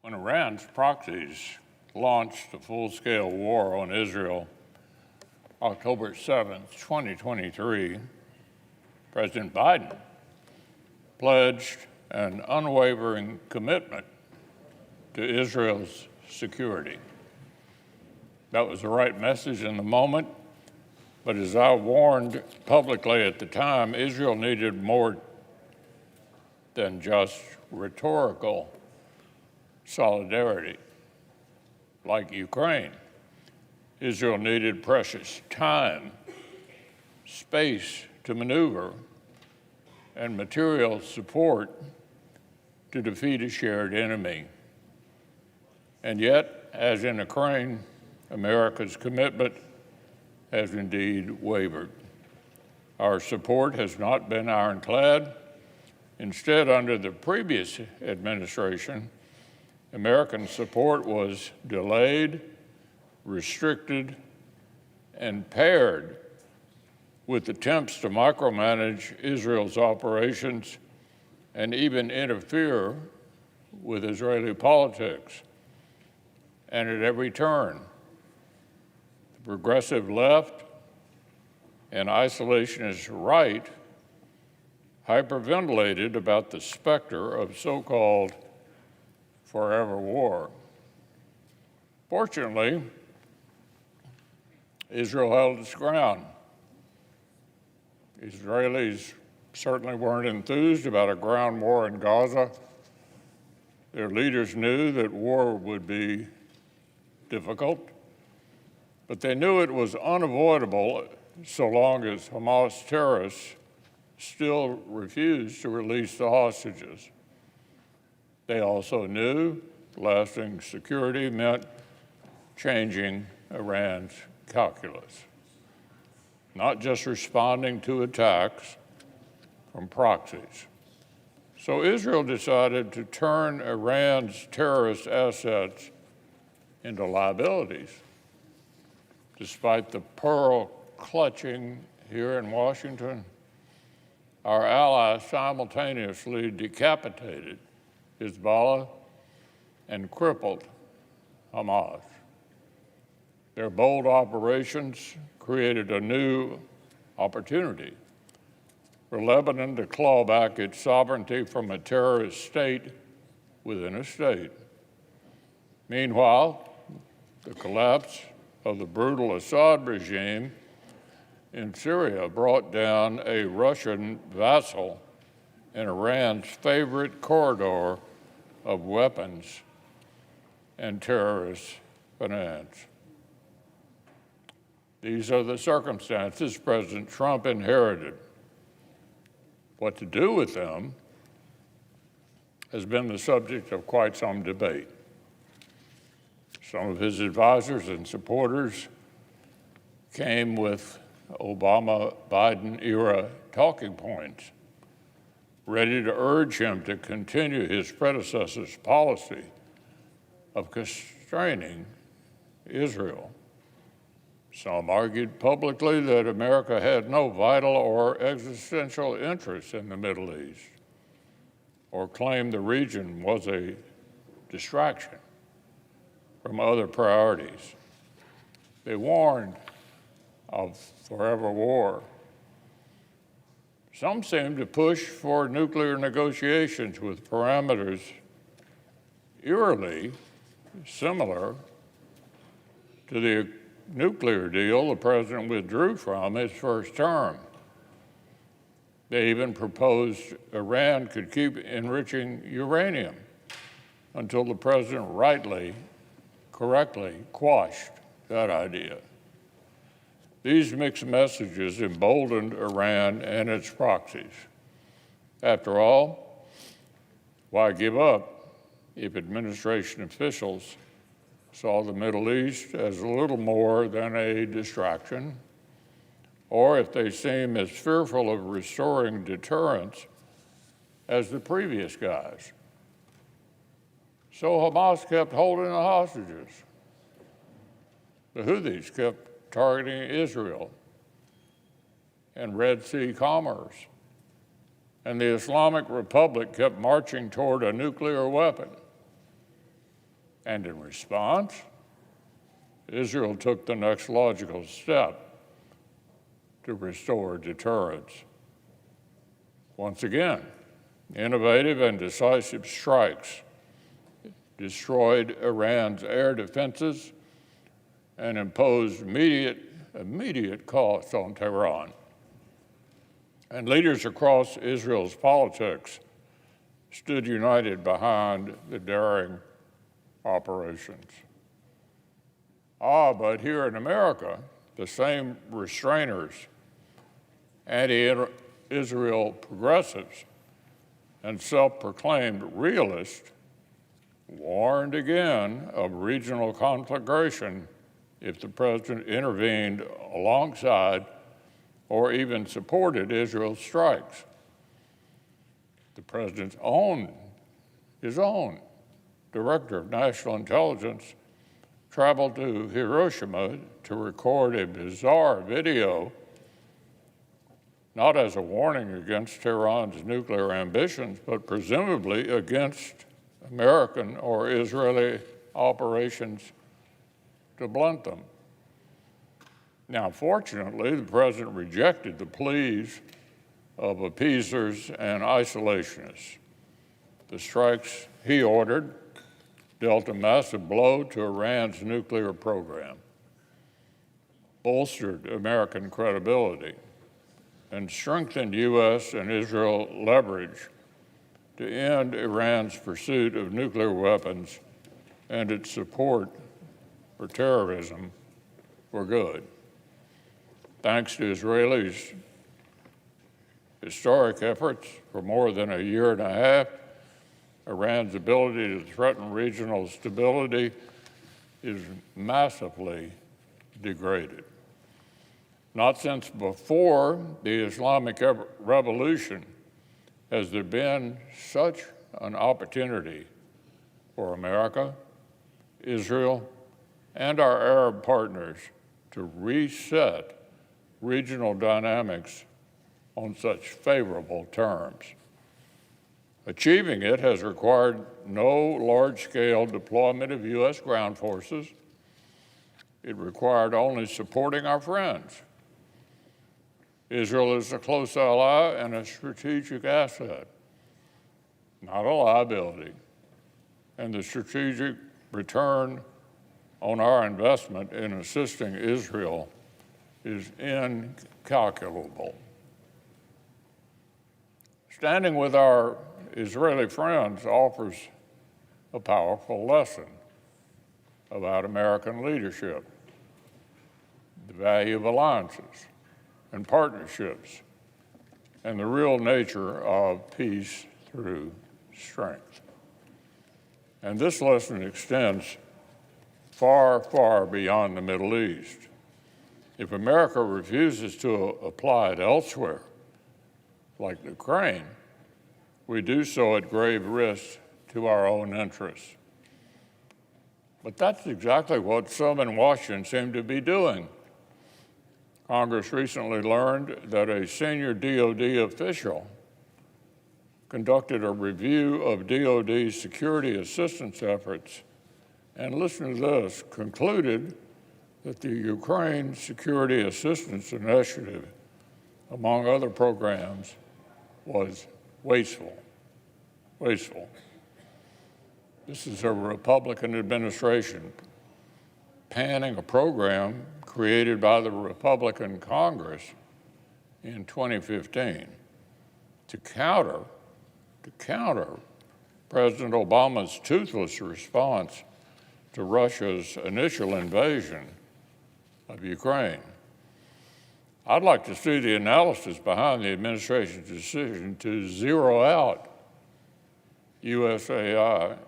When Iran's proxies launched a full-scale war on Israel October 7, 2023, President Biden pledged an unwavering commitment to Israel's security. That was the right message in the moment, but as I warned publicly at the time, Israel needed more than just rhetorical solidarity. Like Ukraine, Israel needed precious time, space to maneuver, and material support to defeat a shared enemy. And yet, as in Ukraine, America's commitment has indeed wavered. Our support has not been ironclad. Instead, under the previous administration, American support was delayed, restricted, and paired with attempts to micromanage Israel's operations and even interfere with Israeli politics. And at every turn, the progressive left and isolationist right hyperventilated about the specter of so-called forever war. Fortunately, Israel held its ground. Israelis certainly weren't enthused about a ground war in Gaza. Their leaders knew that war would be difficult, but they knew it was unavoidable so long as Hamas terrorists still refused to release the hostages. They also knew lasting security meant changing Iran's calculus, not just responding to attacks from proxies. So Israel decided to turn Iran's terrorist assets into liabilities. Despite the pearl clutching here in Washington, our allies simultaneously decapitated Hezbollah and crippled Hamas. Their bold operations created a new opportunity for Lebanon to claw back its sovereignty from a terrorist state within a state. Meanwhile, the collapse of the brutal Assad regime in Syria brought down a Russian vassal in Iran's favorite corridor of weapons and terrorist finance. These are the circumstances President Trump inherited. What to do with them has been the subject of quite some debate. Some of his advisors and supporters came with Obama-Biden era talking points, ready to urge him to continue his predecessor's policy of constraining Israel. Some argued publicly that America had no vital or existential interest in the Middle East, or claimed the region was a distraction from other priorities. They warned of forever war. Some seemed to push for nuclear negotiations with parameters eerily similar to the nuclear deal the president withdrew from his first term. They even proposed Iran could keep enriching uranium until the president correctly quashed that idea. These mixed messages emboldened Iran and its proxies. After all, why give up if administration officials saw the Middle East as a little more than a distraction, or if they seem as fearful of restoring deterrence as the previous guys? So Hamas kept holding the hostages. The Houthis kept targeting Israel and Red Sea commerce. And the Islamic Republic kept marching toward a nuclear weapon. And in response, Israel took the next logical step to restore deterrence. Once again, innovative and decisive strikes destroyed Iran's air defenses and imposed immediate costs on Tehran. And leaders across Israel's politics stood united behind the daring operations. But here in America, the same restrainers, anti-Israel progressives, and self-proclaimed realists warned again of regional conflagration if the president intervened alongside or even supported Israel's strikes. The president's his own director of national intelligence traveled to Hiroshima to record a bizarre video, not as a warning against Tehran's nuclear ambitions, but presumably against American or Israeli operations to blunt them. Now, fortunately, the president rejected the pleas of appeasers and isolationists. The strikes he ordered dealt a massive blow to Iran's nuclear program, bolstered American credibility, and strengthened U.S. and Israel leverage to end Iran's pursuit of nuclear weapons and its support for terrorism for good. Thanks to Israelis' historic efforts for more than a year and a half, Iran's ability to threaten regional stability is massively degraded. Not since before the Islamic Revolution has there been such an opportunity for America, Israel, and our Arab partners to reset regional dynamics on such favorable terms. Achieving it has required no large-scale deployment of U.S. ground forces. It required only supporting our friends. Israel is a close ally and a strategic asset, not a liability. And the strategic return on our investment in assisting Israel is incalculable. Standing with our Israeli friends offers a powerful lesson about American leadership, the value of alliances and partnerships, and the real nature of peace through strength. And this lesson extends far, far beyond the Middle East. If America refuses to apply it elsewhere, like Ukraine, we do so at grave risk to our own interests. But that's exactly what some in Washington seem to be doing. Congress recently learned that a senior DOD official conducted a review of DOD's security assistance efforts and, listen to this, concluded that the Ukraine Security Assistance Initiative, among other programs, was wasteful. This is a Republican administration panning a program created by the Republican Congress in 2015 to counter President Obama's toothless response to Russia's initial invasion of Ukraine. I'd like to see the analysis behind the administration's decision to zero out USAI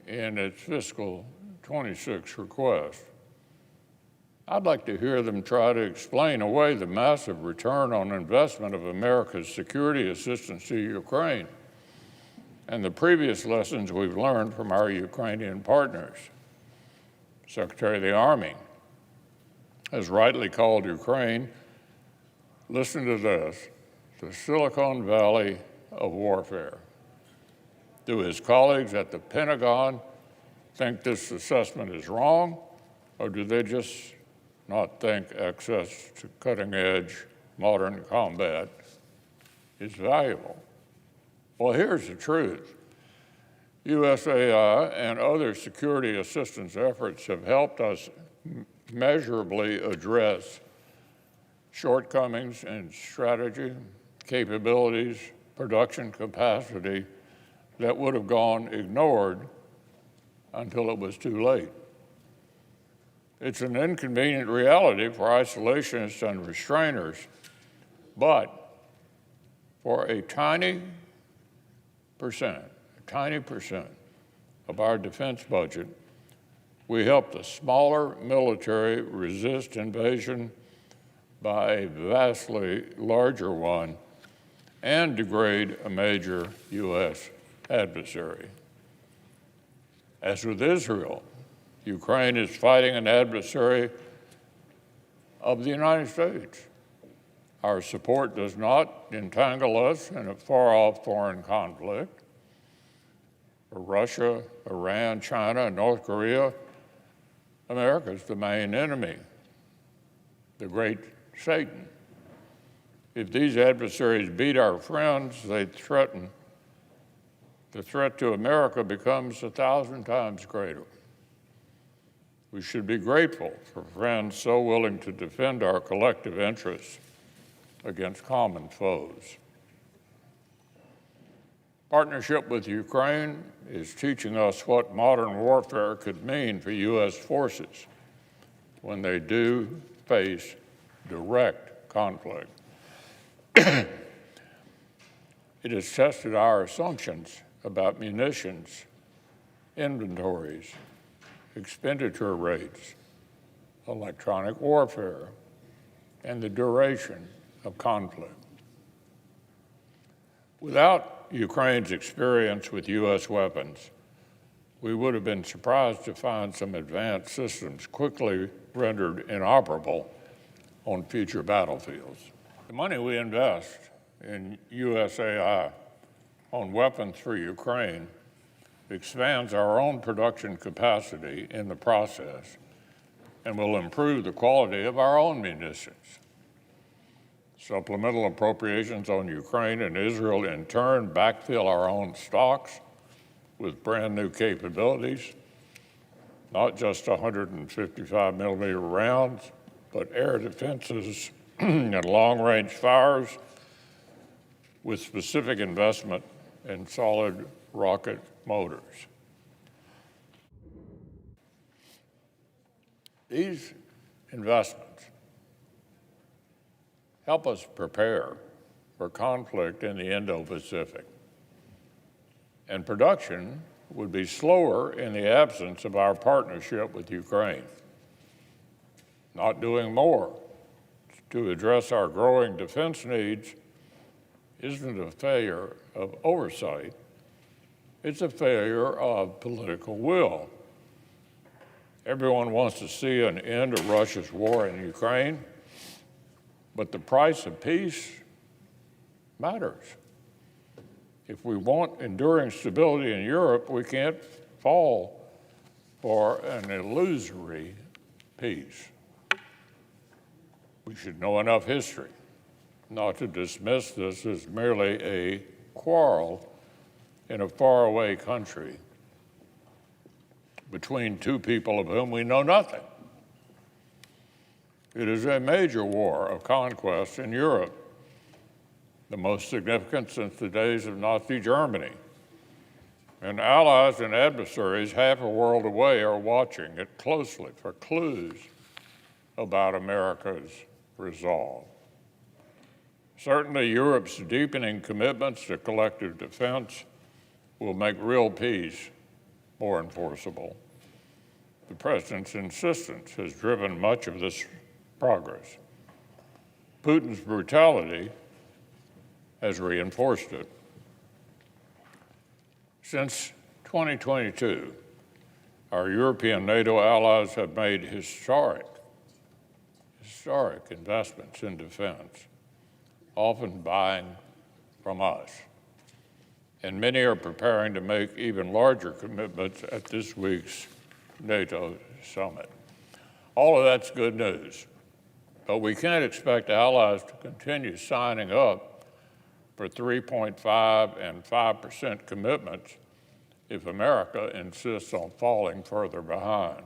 in its fiscal 26 request. I'd like to hear them try to explain away the massive return on investment of America's security assistance to Ukraine and the previous lessons we've learned from our Ukrainian partners. Secretary of the Army has rightly called Ukraine, listen to this, the Silicon Valley of warfare. To his colleagues at the Pentagon, think this assessment is wrong, or do they just not think access to cutting-edge modern combat is valuable? Well, here's the truth. USAI and other security assistance efforts have helped us measurably address shortcomings in strategy, capabilities, production capacity that would have gone ignored until it was too late. It's an inconvenient reality for isolationists and restrainers, but for a tiny percent of our defense budget, we help the smaller military resist invasion by a vastly larger one and degrade a major U.S. adversary. As with Israel, Ukraine is fighting an adversary of the United States. Our support does not entangle us in a far-off foreign conflict. For Russia, Iran, China, and North Korea, America is the main enemy, the great Satan. If these adversaries beat our friends, the threat to America becomes 1,000 times greater. We should be grateful for friends so willing to defend our collective interests against common foes. Partnership with Ukraine is teaching us what modern warfare could mean for U.S. forces when they do face direct conflict. It has tested our assumptions about munitions, inventories, expenditure rates, electronic warfare, and the duration of conflict. Without Ukraine's experience with U.S. weapons, we would have been surprised to find some advanced systems quickly rendered inoperable on future battlefields. The money we invest in USAI on weapons for Ukraine expands our own production capacity in the process and will improve the quality of our own munitions. Supplemental appropriations on Ukraine and Israel in turn backfill our own stocks with brand new capabilities, not just 155 millimeter rounds, but air defenses and long-range fires with specific investment in solid rocket motors. These investments help us prepare for conflict in the Indo-Pacific. And production would be slower in the absence of our partnership with Ukraine. Not doing more to address our growing defense needs isn't a failure of oversight, it's a failure of political will. Everyone wants to see an end to Russia's war in Ukraine, but the price of peace matters. If we want enduring stability in Europe, we can't fall for an illusory peace. We should know enough history not to dismiss this as merely a quarrel in a faraway country between two people of whom we know nothing. It is a major war of conquest in Europe, the most significant since the days of Nazi Germany. And allies and adversaries half a world away are watching it closely for clues about America's resolve. Certainly, Europe's deepening commitments to collective defense will make real peace more enforceable. The President's insistence has driven much of this progress. Putin's brutality has reinforced it. Since 2022, our European NATO allies have made historic investments in defense, often buying from us. and many are preparing to make even larger commitments at this week's NATO summit. All of that's good news, but we can't expect allies to continue signing up for 3.5 and 5% commitments if America insists on falling further behind.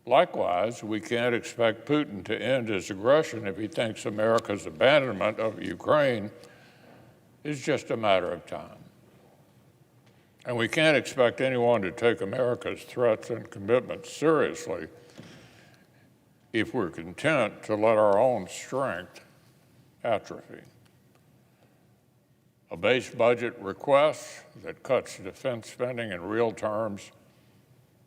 Likewise, we can't expect Putin to end his aggression if he thinks America's abandonment of Ukraine is just a matter of time. And we can't expect anyone to take America's threats and commitments seriously if we're content to let our own strength atrophy. A base budget request that cuts defense spending in real terms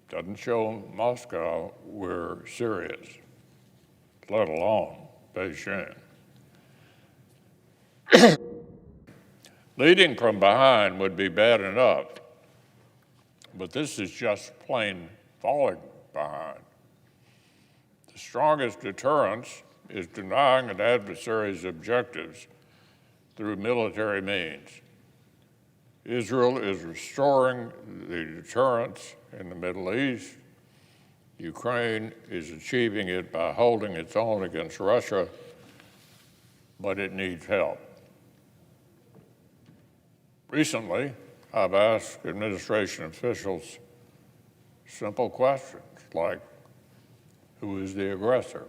doesn't show Moscow we're serious, let alone Beijing. Leading from behind would be bad enough, but this is just plain falling behind. The strongest deterrence is denying an adversary's objectives through military means. Israel is restoring the deterrence in the Middle East. Ukraine is achieving it by holding its own against Russia, but it needs help. Recently, I've asked administration officials simple questions like, who is the aggressor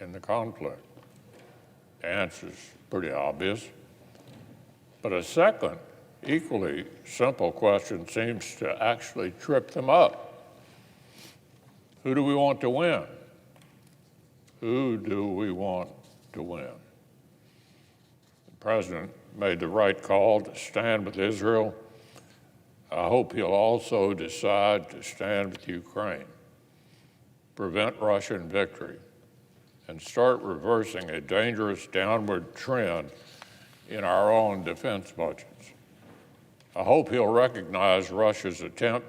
in the conflict? The answer's pretty obvious. But a second, equally simple question seems to actually trip them up. Who do we want to win? Who do we want to win? The president made the right call to stand with Israel. I hope he'll also decide to stand with Ukraine, prevent Russian victory, and start reversing a dangerous downward trend in our own defense budgets. I hope he'll recognize Russia's attempt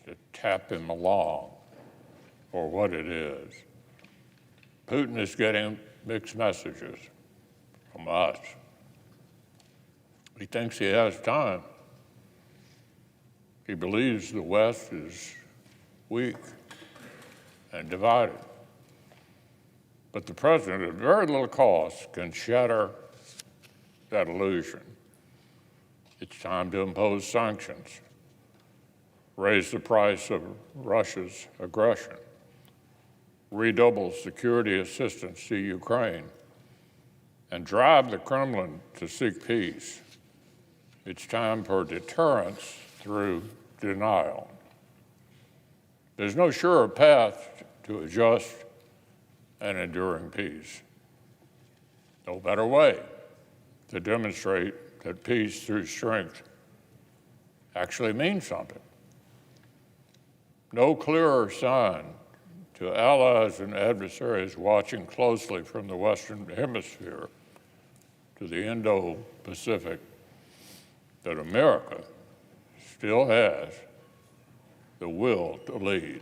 to tap him along for what it is. Putin is getting mixed messages from us. He thinks he has time. He believes the West is weak and divided. But the president, at very little cost, can shatter that illusion. It's time to impose sanctions, raise the price of Russia's aggression, redouble security assistance to Ukraine, and drive the Kremlin to seek peace. It's time for deterrence through denial. There's no surer path to a just and enduring peace. No better way to demonstrate that peace through strength actually means something. No clearer sign to allies and adversaries watching closely from the Western Hemisphere to the Indo-Pacific that America still has the will to lead.